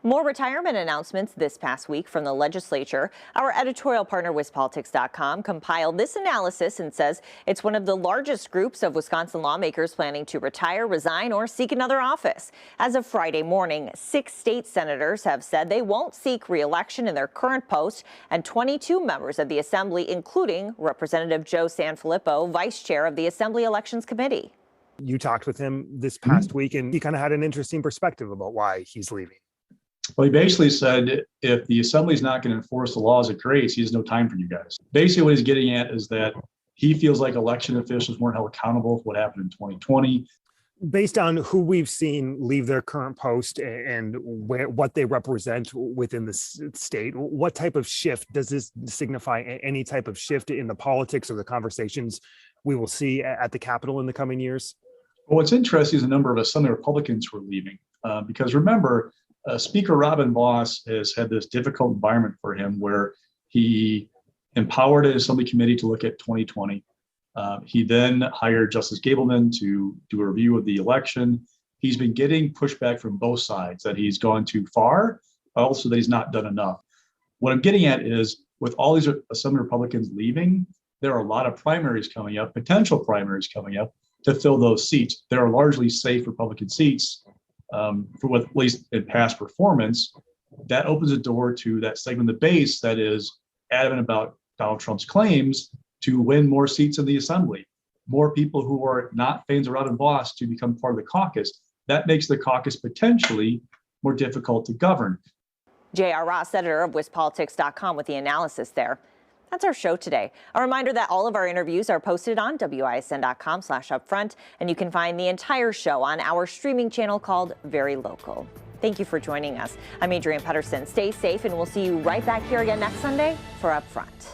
More retirement announcements this past week from the legislature. Our editorial partner, WisPolitics.com, compiled this analysis and says it's one of the largest groups of Wisconsin lawmakers planning to retire, resign, or seek another office. As of Friday morning, 6 state senators have said they won't seek re-election in their current post, and 22 members of the Assembly, including Representative Joe Sanfilippo, vice chair of the Assembly Elections Committee. You talked with him this past week, and he kind of had an interesting perspective about why he's leaving. Well, he basically said, if the assembly is not going to enforce the laws it creates, he has no time for you guys. Basically, what he's getting at is that he feels like election officials weren't held accountable for what happened in 2020. Based on who we've seen leave their current post and what they represent within the state, what type of shift does this signify? Any type of shift in the politics or the conversations we will see at the Capitol in the coming years? Well, what's interesting is the number of Assembly Republicans who are leaving. Because remember, Speaker Robin Vos has had this difficult environment for him where he empowered an Assembly committee to look at 2020. He then hired Justice Gableman to do a review of the election. He's been getting pushback from both sides that he's gone too far, but also that he's not done enough. What I'm getting at is, with all these Assembly Republicans leaving, there are a lot of primaries coming up, potential primaries coming up to fill those seats. There are largely safe Republican seats. For what, at least in past performance, that opens a door to that segment of the base that is adamant about Donald Trump's claims to win more seats in the assembly, more people who are not fans of Robin Vos to become part of the caucus. That makes the caucus potentially more difficult to govern. J.R. Ross, editor of WisPolitics.com, with the analysis there. That's our show today. A reminder that all of our interviews are posted on WISN.com/upfront, and you can find the entire show on our streaming channel called Very Local. Thank you for joining us. I'm Adrienne Pedersen. Stay safe, and we'll see you right back here again next Sunday for Upfront.